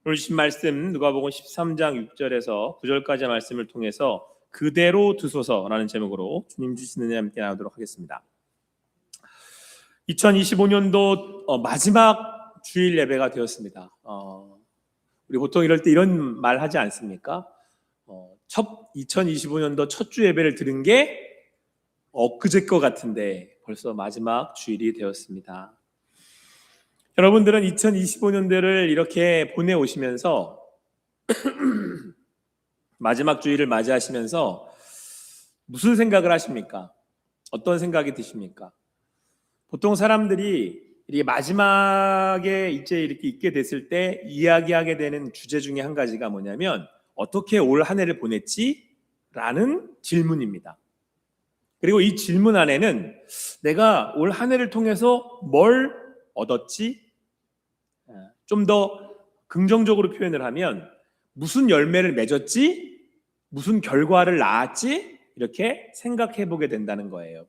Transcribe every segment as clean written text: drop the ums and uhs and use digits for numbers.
오늘 주신 말씀 누가복음 13장 6절에서 9절까지의 말씀을 통해서 그대로 두소서라는 제목으로 주님 주시는 은혜 함께 나누도록 하겠습니다. 2025년도 마지막 주일 예배가 되었습니다. 우리 보통 이럴 때 이런 말 하지 않습니까? 2025년도 첫 주 예배를 들은 게 엊그제 것 같은데 벌써 마지막 주일이 되었습니다. 여러분들은 2025년도를 이렇게 보내오시면서 마지막 주일을 맞이하시면서 무슨 생각을 하십니까? 어떤 생각이 드십니까? 보통 사람들이 이렇게 마지막에 이제 이렇게 있게 됐을 때 이야기하게 되는 주제 중에 한 가지가 뭐냐면 어떻게 올 한 해를 보냈지? 라는 질문입니다. 그리고 이 질문 안에는 내가 올 한 해를 통해서 뭘 얻었지? 좀 더 긍정적으로 표현을 하면 무슨 열매를 맺었지? 무슨 결과를 낳았지? 이렇게 생각해 보게 된다는 거예요.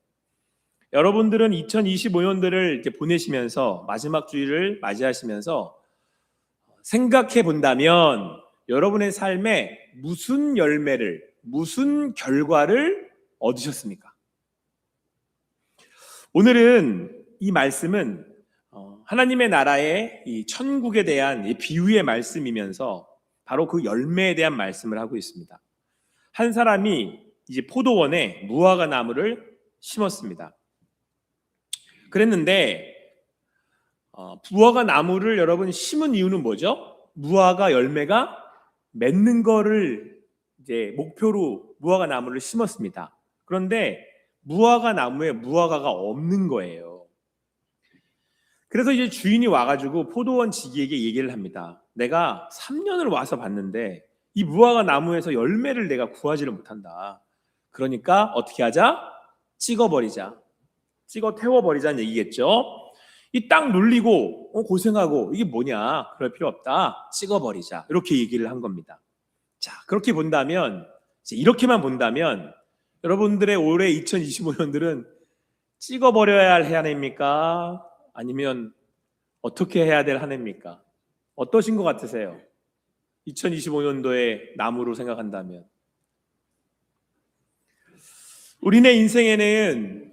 여러분들은 2025년도를 이렇게 보내시면서 마지막 주일을 맞이하시면서 생각해 본다면 여러분의 삶에 무슨 열매를, 무슨 결과를 얻으셨습니까? 오늘은 이 말씀은 하나님의 나라의 이 천국에 대한 이 비유의 말씀이면서 바로 그 열매에 대한 말씀을 하고 있습니다. 한 사람이 이제 포도원에 무화과 나무를 심었습니다. 그랬는데 무화과 나무를 여러분 심은 이유는 뭐죠? 무화과 열매가 맺는 거를 이제 목표로 무화과 나무를 심었습니다. 그런데 무화과 나무에 무화과가 없는 거예요. 그래서 이제 주인이 와가지고 포도원 지기에게 얘기를 합니다. 내가 3년을 와서 봤는데 이 무화과 나무에서 열매를 내가 구하지를 못한다. 그러니까 어떻게 하자? 찍어버리자. 찍어 태워버리자는 얘기겠죠. 이 땅 눌리고 고생하고 이게 뭐냐? 그럴 필요 없다. 찍어버리자. 이렇게 얘기를 한 겁니다. 자, 그렇게 본다면, 이렇게만 본다면 여러분들의 올해 2025년들은 찍어버려야 할 한 해입니까? 아니면 어떻게 해야 될 한 해입니까? 어떠신 것 같으세요? 2025년도의 나무로 생각한다면 우리네 인생에는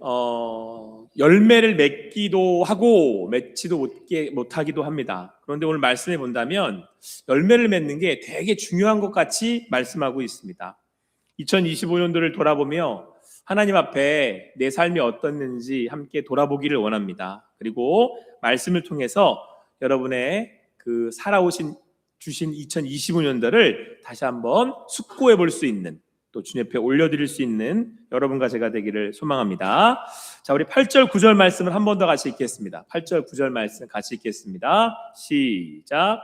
열매를 맺기도 하고 맺지도 못하기도 합니다. 그런데 오늘 말씀해 본다면 열매를 맺는 게 되게 중요한 것 같이 말씀하고 있습니다. 2025년도를 돌아보며 하나님 앞에 내 삶이 어떻는지 함께 돌아보기를 원합니다. 그리고 말씀을 통해서 여러분의 그 주신 2025년도를 다시 한번 숙고해 볼 수 있는, 또 주님 옆에 올려드릴 수 있는 여러분과 제가 되기를 소망합니다. 자, 우리 8절 9절 말씀을 한 번 더 같이 읽겠습니다. 8절 9절 말씀 같이 읽겠습니다. 시작.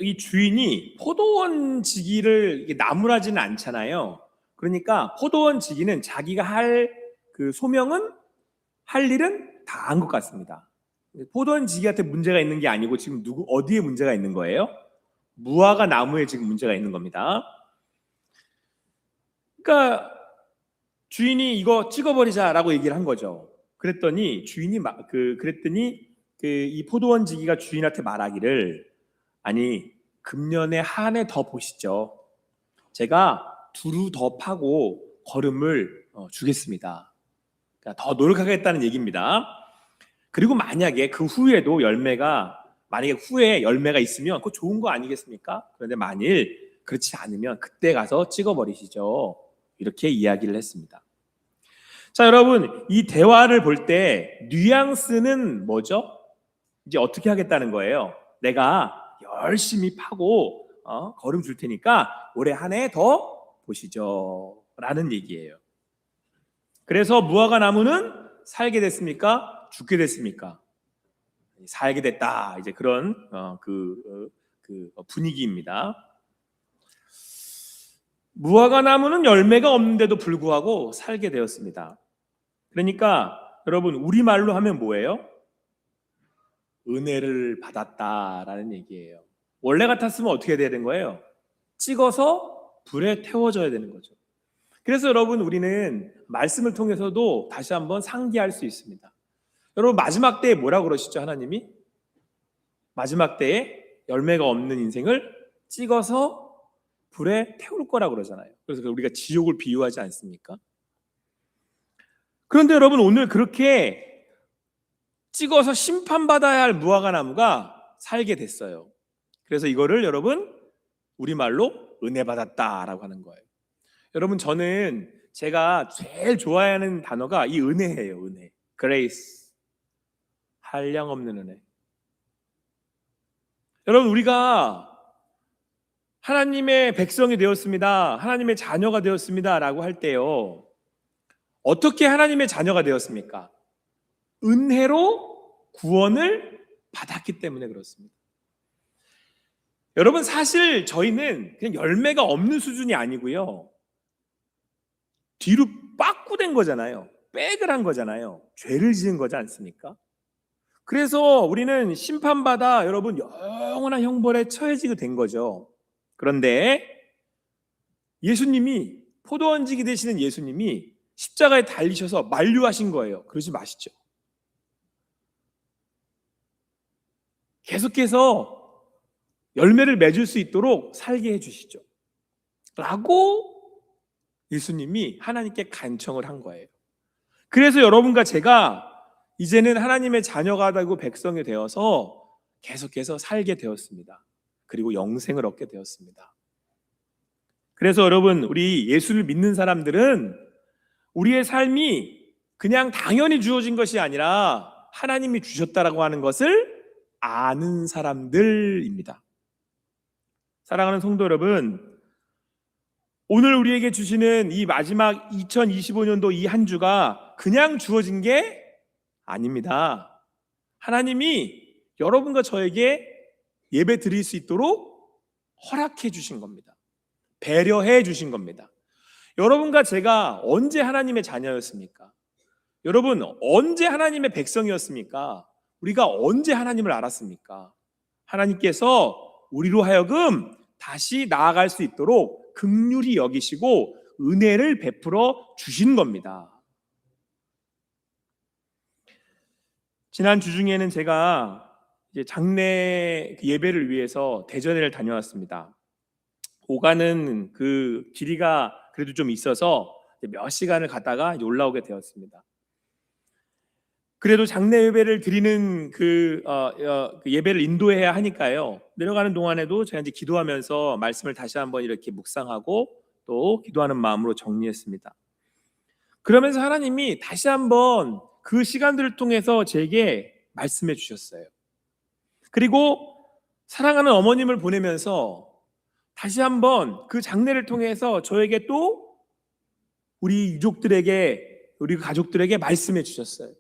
이 주인이 포도원 지기를 나무라지는 않잖아요. 그러니까 포도원 지기는 자기가 할 그 소명은, 할 일은 다 한 것 같습니다. 포도원 지기한테 문제가 있는 게 아니고 지금 어디에 문제가 있는 거예요? 무화과 나무에 지금 문제가 있는 겁니다. 그러니까 주인이 이거 찍어버리자라고 얘기를 한 거죠. 그랬더니 이 포도원 지기가 주인한테 말하기를, 아니, 금년에 한 해 더 보시죠. 제가 두루 더 파고 거름을 주겠습니다. 그러니까 더 노력하겠다는 얘기입니다. 그리고 만약에 그 후에도 만약에 후에 열매가 있으면 그거 좋은 거 아니겠습니까? 그런데 만일 그렇지 않으면 그때 가서 찍어버리시죠. 이렇게 이야기를 했습니다. 자, 여러분, 이 대화를 볼 때 뉘앙스는 뭐죠? 이제 어떻게 하겠다는 거예요? 내가 열심히 파고 거름 줄 테니까 올해 한 해 더 보시죠 라는 얘기예요. 그래서 무화과 나무는 살게 됐습니까? 죽게 됐습니까? 살게 됐다. 이제 그런 분위기입니다. 무화과 나무는 열매가 없는데도 불구하고 살게 되었습니다. 그러니까 여러분, 우리말로 하면 뭐예요? 은혜를 받았다라는 얘기예요. 원래 같았으면 어떻게 해야 되는 거예요? 찍어서 불에 태워져야 되는 거죠. 그래서 여러분, 우리는 말씀을 통해서도 다시 한번 상기할 수 있습니다. 여러분, 마지막 때에 뭐라고 그러시죠? 하나님이 마지막 때에 열매가 없는 인생을 찍어서 불에 태울 거라고 그러잖아요. 그래서 우리가 지옥을 비유하지 않습니까? 그런데 여러분, 오늘 그렇게 찍어서 심판받아야 할 무화과 나무가 살게 됐어요. 그래서 이거를 여러분, 우리말로 은혜 받았다라고 하는 거예요. 여러분, 저는 제가 제일 좋아하는 단어가 이 은혜예요. 은혜, grace, 한량없는 은혜. 여러분, 우리가 하나님의 백성이 되었습니다, 하나님의 자녀가 되었습니다 라고 할 때요, 어떻게 하나님의 자녀가 되었습니까? 은혜로 구원을 받았기 때문에 그렇습니다. 여러분, 사실 저희는 그냥 열매가 없는 수준이 아니고요, 뒤로 빠꾸된 거잖아요. 백을 한 거잖아요. 죄를 지은 거지 않습니까? 그래서 우리는 심판받아 여러분 영원한 형벌에 처해지게 된 거죠. 그런데 예수님이, 포도원지기 되시는 예수님이 십자가에 달리셔서 만류하신 거예요. 그러지 마시죠. 계속해서 열매를 맺을 수 있도록 살게 해주시죠 라고 예수님이 하나님께 간청을 한 거예요. 그래서 여러분과 제가 이제는 하나님의 자녀가 되고 백성이 되어서 계속해서 살게 되었습니다. 그리고 영생을 얻게 되었습니다. 그래서 여러분, 우리 예수를 믿는 사람들은 우리의 삶이 그냥 당연히 주어진 것이 아니라 하나님이 주셨다라고 하는 것을 아는 사람들입니다. 사랑하는 성도 여러분, 오늘 우리에게 주시는 이 마지막 2025년도 이 한 주가 그냥 주어진 게 아닙니다. 하나님이 여러분과 저에게 예배 드릴 수 있도록 허락해 주신 겁니다. 배려해 주신 겁니다. 여러분과 제가 언제 하나님의 자녀였습니까? 여러분, 언제 하나님의 백성이었습니까? 우리가 언제 하나님을 알았습니까? 하나님께서 우리로 하여금 다시 나아갈 수 있도록 긍휼히 여기시고 은혜를 베풀어 주신 겁니다. 지난 주 중에는 제가 이제 장례 예배를 위해서 대전에를 다녀왔습니다. 오가는 그 길이가 그래도 좀 있어서 몇 시간을 갔다가 올라오게 되었습니다. 그래도 장례 예배를 드리는 그 예배를 인도해야 하니까요, 내려가는 동안에도 제가 이제 기도하면서 말씀을 다시 한번 이렇게 묵상하고 또 기도하는 마음으로 정리했습니다. 그러면서 하나님이 다시 한번 그 시간들을 통해서 제게 말씀해 주셨어요. 그리고 사랑하는 어머님을 보내면서 다시 한번 그 장례를 통해서 저에게 또 우리 유족들에게, 우리 가족들에게 말씀해 주셨어요.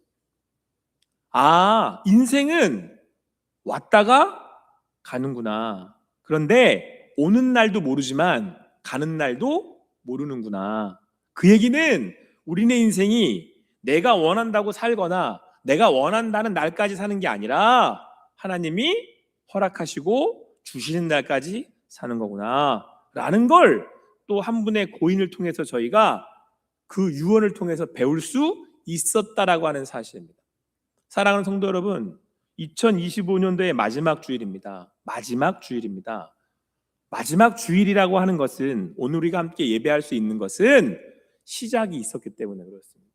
아, 인생은 왔다가 가는구나. 그런데 오는 날도 모르지만 가는 날도 모르는구나. 그 얘기는 우리네 인생이 내가 원한다고 살거나 내가 원한다는 날까지 사는 게 아니라 하나님이 허락하시고 주시는 날까지 사는 거구나 라는 걸 또 한 분의 고인을 통해서 저희가 그 유언을 통해서 배울 수 있었다라고 하는 사실입니다. 사랑하는 성도 여러분, 2025년도의 마지막 주일입니다. 마지막 주일입니다. 마지막 주일이라고 하는 것은, 오늘 우리가 함께 예배할 수 있는 것은 시작이 있었기 때문에 그렇습니다.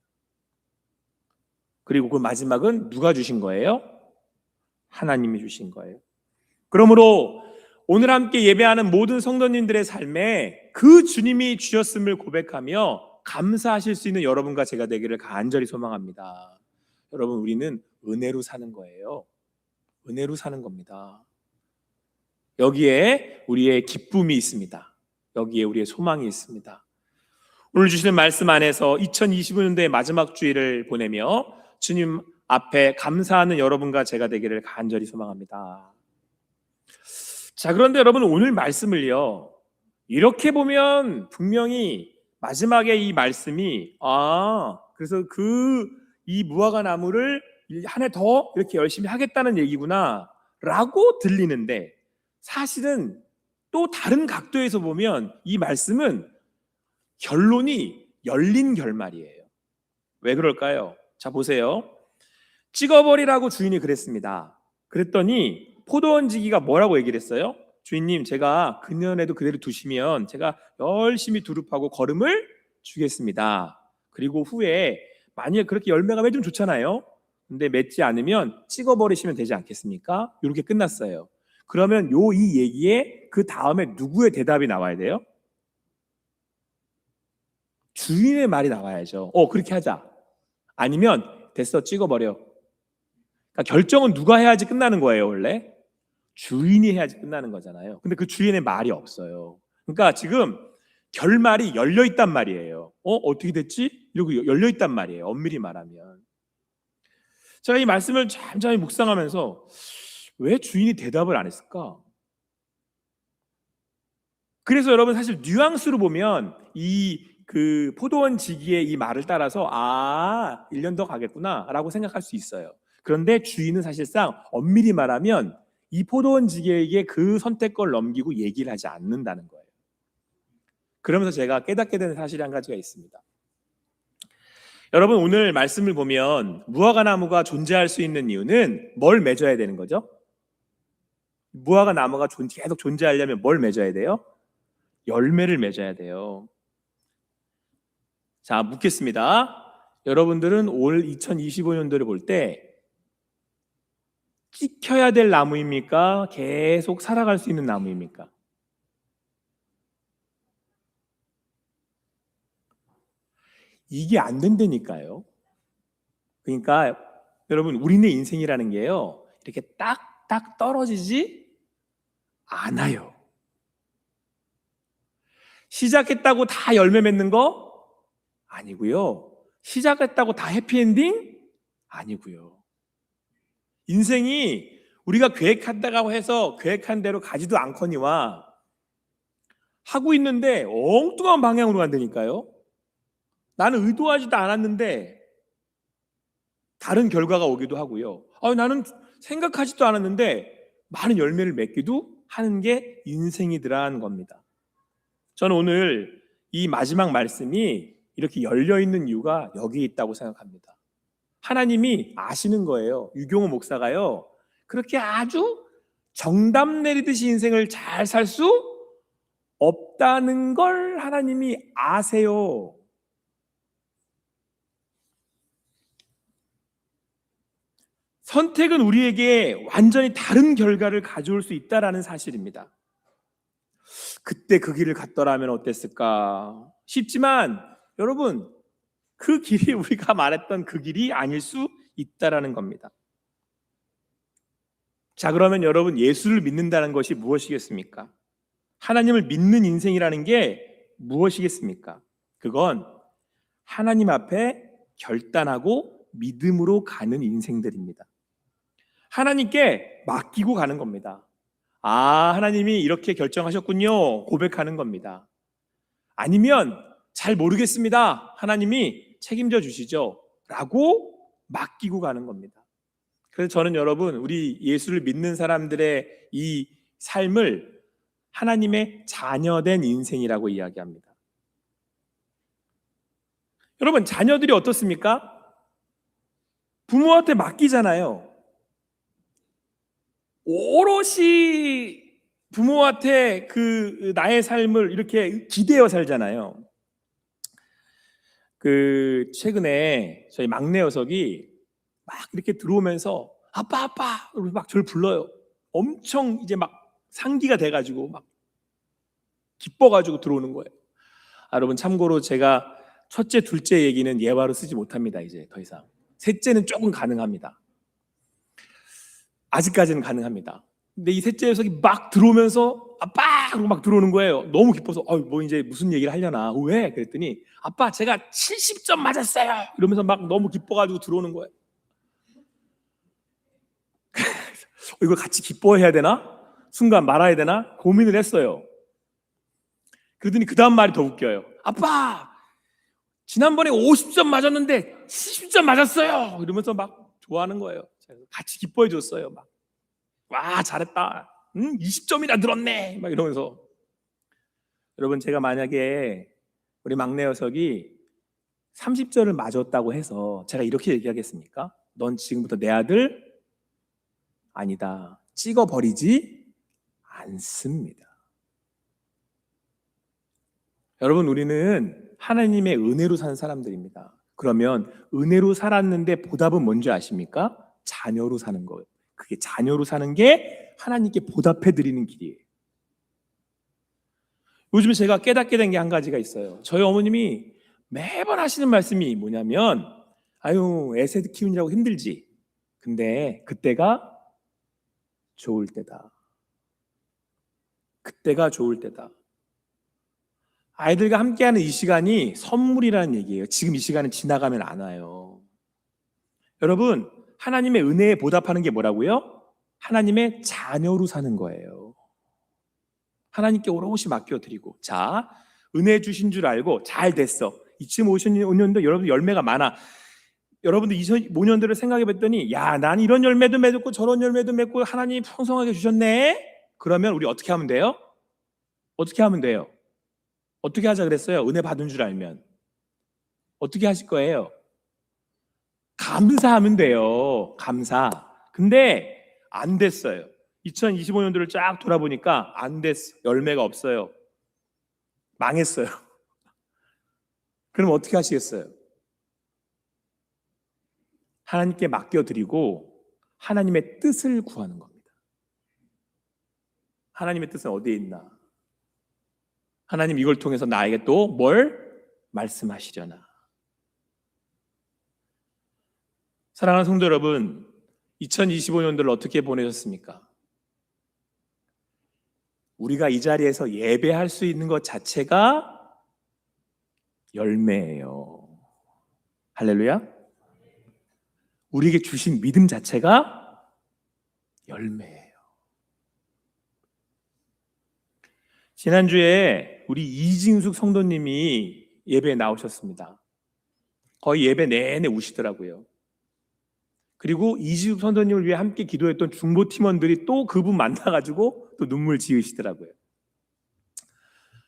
그리고 그 마지막은 누가 주신 거예요? 하나님이 주신 거예요. 그러므로 오늘 함께 예배하는 모든 성도님들의 삶에 그 주님이 주셨음을 고백하며 감사하실 수 있는 여러분과 제가 되기를 간절히 소망합니다. 여러분, 우리는 은혜로 사는 거예요. 은혜로 사는 겁니다. 여기에 우리의 기쁨이 있습니다. 여기에 우리의 소망이 있습니다. 오늘 주시는 말씀 안에서 2025년도의 마지막 주일을 보내며 주님 앞에 감사하는 여러분과 제가 되기를 간절히 소망합니다. 자, 그런데 여러분, 오늘 말씀을요, 이렇게 보면 분명히 마지막에 이 말씀이 그래서 이 무화과 나무를 한 해 더 이렇게 열심히 하겠다는 얘기구나 라고 들리는데, 사실은 또 다른 각도에서 보면 이 말씀은 결론이 열린 결말이에요. 왜 그럴까요? 자, 보세요. 찍어버리라고 주인이 그랬습니다. 그랬더니 포도원지기가 뭐라고 얘기를 했어요? 주인님, 제가 그년에도 그대로 두시면 제가 열심히 두릅하고 거름을 주겠습니다. 그리고 후에 만약에 그렇게 열매가 맺으면 좋잖아요. 근데 맺지 않으면 찍어버리시면 되지 않겠습니까? 이렇게 끝났어요. 그러면 이 얘기에 그 다음에 누구의 대답이 나와야 돼요? 주인의 말이 나와야죠. 그렇게 하자. 아니면 됐어, 찍어버려. 그러니까 결정은 누가 해야지 끝나는 거예요, 원래? 주인이 해야지 끝나는 거잖아요. 근데 그 주인의 말이 없어요. 그러니까 지금 결말이 열려 있단 말이에요. 어떻게 됐지? 이러고 열려 있단 말이에요. 엄밀히 말하면. 제가 이 말씀을 잠잠히 묵상하면서 왜 주인이 대답을 안 했을까? 그래서 여러분, 사실 뉘앙스로 보면 그 포도원 지기의 이 말을 따라서 1년 더 가겠구나 라고 생각할 수 있어요. 그런데 주인은 사실상 엄밀히 말하면 이 포도원 지기에게 그 선택권을 넘기고 얘기를 하지 않는다는 거예요. 그러면서 제가 깨닫게 되는 사실이 한 가지가 있습니다. 여러분, 오늘 말씀을 보면 무화과 나무가 존재할 수 있는 이유는 뭘 맺어야 되는 거죠? 무화과 나무가 계속 존재하려면 뭘 맺어야 돼요? 열매를 맺어야 돼요. 자, 묻겠습니다. 여러분들은 올 2025년도를 볼 때 찍혀야 될 나무입니까? 계속 살아갈 수 있는 나무입니까? 이게 안 된다니까요. 그러니까 여러분, 우리네 인생이라는 게요, 이렇게 딱딱 떨어지지 않아요. 시작했다고 다 열매 맺는 거 아니고요. 시작했다고 다 해피엔딩 아니고요. 인생이 우리가 계획한다고 해서 계획한 대로 가지도 않거니와 하고 있는데 엉뚱한 방향으로 간다니까요. 나는 의도하지도 않았는데 다른 결과가 오기도 하고요. 나는 생각하지도 않았는데 많은 열매를 맺기도 하는 게 인생이더라는 겁니다. 저는 오늘 이 마지막 말씀이 이렇게 열려있는 이유가 여기 있다고 생각합니다. 하나님이 아시는 거예요. 유경호 목사가요, 그렇게 아주 정답 내리듯이 인생을 잘 살 수 없다는 걸 하나님이 아세요. 선택은 우리에게 완전히 다른 결과를 가져올 수 있다는 사실입니다. 그때 그 길을 갔더라면 어땠을까 싶지만 여러분, 그 길이 우리가 말했던 그 길이 아닐 수 있다는 겁니다. 자, 그러면 여러분, 예수를 믿는다는 것이 무엇이겠습니까? 하나님을 믿는 인생이라는 게 무엇이겠습니까? 그건 하나님 앞에 결단하고 믿음으로 가는 인생들입니다. 하나님께 맡기고 가는 겁니다. 하나님이 이렇게 결정하셨군요, 고백하는 겁니다. 아니면 잘 모르겠습니다, 하나님이 책임져 주시죠 라고 맡기고 가는 겁니다. 그래서 저는 여러분, 우리 예수를 믿는 사람들의 이 삶을 하나님의 자녀된 인생이라고 이야기합니다. 여러분, 자녀들이 어떻습니까? 부모한테 맡기잖아요. 오롯이 부모한테 나의 삶을 이렇게 기대어 살잖아요. 최근에 저희 막내 녀석이 막 이렇게 들어오면서 아빠 이러면서 막 저를 불러요. 엄청 이제 막 상기가 돼가지고 막 기뻐가지고 들어오는 거예요. 여러분, 참고로 제가 첫째, 둘째 얘기는 예화로 쓰지 못합니다. 이제 더 이상. 셋째는 조금 가능합니다. 아직까지는 가능합니다. 근데 이 셋째 녀석이 막 들어오면서 아빠! 그러고 막 들어오는 거예요. 너무 기뻐서 뭐 이제 무슨 얘기를 하려나. 왜? 그랬더니 아빠, 제가 70점 맞았어요. 이러면서 막 너무 기뻐가지고 들어오는 거예요. 이걸 같이 기뻐해야 되나? 순간 말아야 되나? 고민을 했어요. 그러더니 그 다음 말이 더 웃겨요. 아빠, 지난번에 50점 맞았는데 70점 맞았어요. 이러면서 막 좋아하는 거예요. 같이 기뻐해 줬어요. 와, 잘했다. 20점이나 늘었네 막 이러면서. 여러분, 제가 만약에 우리 막내 녀석이 30점을 맞았다고 해서 제가 이렇게 얘기하겠습니까? 넌 지금부터 내 아들 아니다, 찍어버리지 않습니다. 여러분, 우리는 하나님의 은혜로 사는 사람들입니다. 그러면 은혜로 살았는데 보답은 뭔지 아십니까? 자녀로 사는 거예요. 그게 자녀로 사는 게 하나님께 보답해 드리는 길이에요. 요즘에 제가 깨닫게 된 게 한 가지가 있어요. 저희 어머님이 매번 하시는 말씀이 뭐냐면, 아유, 애새 키우느라고 힘들지. 근데 그때가 좋을 때다. 그때가 좋을 때다. 아이들과 함께하는 이 시간이 선물이라는 얘기예요. 지금 이 시간은 지나가면 안 와요. 여러분, 하나님의 은혜에 보답하는 게 뭐라고요? 하나님의 자녀로 사는 거예요. 하나님께 오롯이 맡겨드리고, 자, 은혜 주신 줄 알고 잘 됐어. 2025년도 여러분 열매가 많아. 여러분들 2025년도를 생각해 봤더니, 야, 난 이런 열매도 맺었고 저런 열매도 맺고 하나님이 풍성하게 주셨네. 그러면 우리 어떻게 하면 돼요? 어떻게 하면 돼요? 어떻게 하자 그랬어요? 은혜 받은 줄 알면 어떻게 하실 거예요? 감사하면 돼요. 감사. 근데 안 됐어요. 2025년도를 쫙 돌아보니까 안 됐어. 열매가 없어요. 망했어요. 그럼 어떻게 하시겠어요? 하나님께 맡겨드리고 하나님의 뜻을 구하는 겁니다. 하나님의 뜻은 어디에 있나? 하나님 이걸 통해서 나에게 또 뭘 말씀하시려나? 사랑하는 성도 여러분, 2025년도를 어떻게 보내셨습니까? 우리가 이 자리에서 예배할 수 있는 것 자체가 열매예요. 할렐루야. 우리에게 주신 믿음 자체가 열매예요. 지난주에 우리 이진숙 성도님이 예배에 나오셨습니다. 거의 예배 내내 우시더라고요. 그리고 이진숙 성도님을 위해 함께 기도했던 중보 팀원들이 또 그분 만나가지고 또 눈물 지으시더라고요.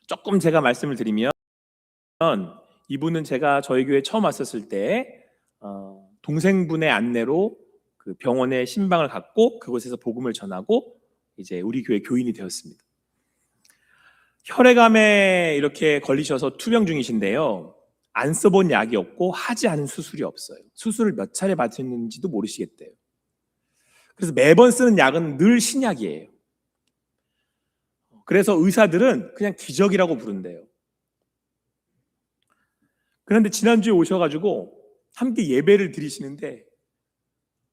조금 제가 말씀을 드리면, 이분은 제가 저희 교회 처음 왔었을 때 동생분의 안내로 그 병원에 신방을 갖고 그곳에서 복음을 전하고 이제 우리 교회 교인이 되었습니다. 혈액암에 이렇게 걸리셔서 투병 중이신데요, 안 써본 약이 없고 하지 않은 수술이 없어요. 수술을 몇 차례 받으셨는지도 모르시겠대요. 그래서 매번 쓰는 약은 늘 신약이에요. 그래서 의사들은 그냥 기적이라고 부른대요. 그런데 지난주에 오셔가지고 함께 예배를 드리시는데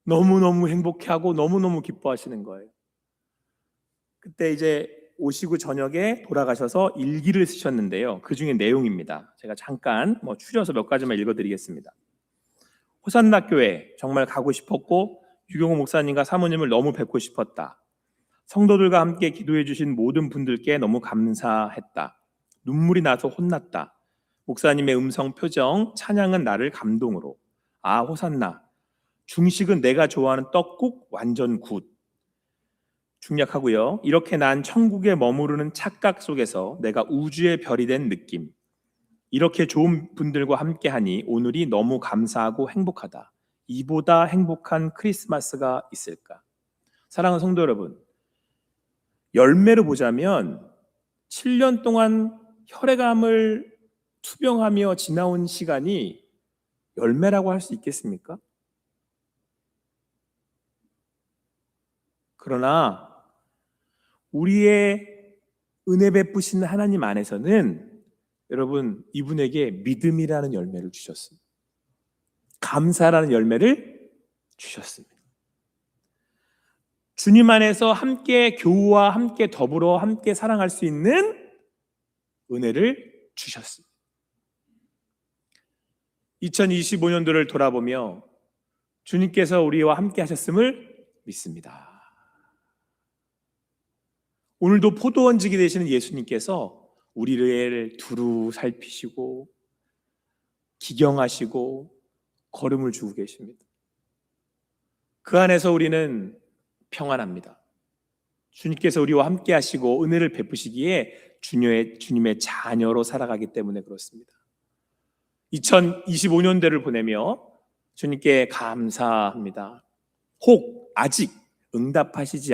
너무너무 행복해하고 너무너무 기뻐하시는 거예요. 그때 이제 오시고 저녁에 돌아가셔서 일기를 쓰셨는데요, 그 중에 내용입니다. 제가 잠깐 추려서 몇 가지만 읽어드리겠습니다. 호산나 교회 정말 가고 싶었고 유경호 목사님과 사모님을 너무 뵙고 싶었다. 성도들과 함께 기도해 주신 모든 분들께 너무 감사했다. 눈물이 나서 혼났다. 목사님의 음성, 표정, 찬양은 나를 감동으로. 아, 호산나. 중식은 내가 좋아하는 떡국 완전 굿. 중략하고요. 이렇게 난 천국에 머무르는 착각 속에서 내가 우주의 별이 된 느낌. 이렇게 좋은 분들과 함께하니 오늘이 너무 감사하고 행복하다. 이보다 행복한 크리스마스가 있을까? 사랑하는 성도 여러분, 열매로 보자면 7년 동안 혈액암을 투병하며 지나온 시간이 열매라고 할 수 있겠습니까? 그러나 우리의 은혜 베푸신 하나님 안에서는 여러분, 이분에게 믿음이라는 열매를 주셨습니다. 감사라는 열매를 주셨습니다. 주님 안에서 함께 교우와 함께 더불어 함께 사랑할 수 있는 은혜를 주셨습니다. 2025년도를 돌아보며 주님께서 우리와 함께 하셨음을 믿습니다. 오늘도 포도원지기 되시는 예수님께서 우리를 두루 살피시고 기경하시고 걸음을 주고 계십니다. 그 안에서 우리는 평안합니다. 주님께서 우리와 함께 하시고 은혜를 베푸시기에 주님의 자녀로 살아가기 때문에 그렇습니다. 2025년대를 보내며 주님께 감사합니다. 혹 아직 응답하시지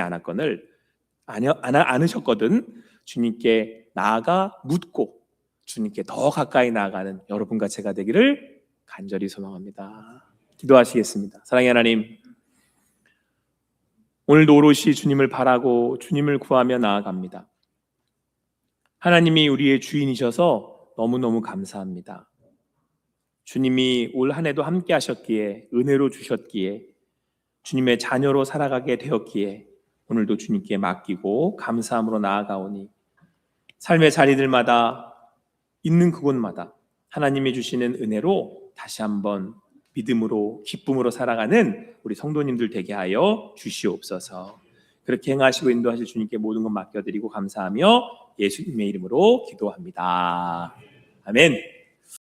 않으셨거든 주님께 나아가 묻고 주님께 더 가까이 나아가는 여러분과 제가 되기를 간절히 소망합니다. 기도하시겠습니다. 사랑의 하나님, 오늘도 오롯이 주님을 바라고 주님을 구하며 나아갑니다. 하나님이 우리의 주인이셔서 너무너무 감사합니다. 주님이 올 한 해도 함께 하셨기에, 은혜로 주셨기에, 주님의 자녀로 살아가게 되었기에 오늘도 주님께 맡기고 감사함으로 나아가오니 삶의 자리들마다 있는 그곳마다 하나님이 주시는 은혜로 다시 한번 믿음으로 기쁨으로 살아가는 우리 성도님들 되게 하여 주시옵소서. 그렇게 행하시고 인도하실 주님께 모든 것 맡겨드리고 감사하며 예수님의 이름으로 기도합니다. 아멘.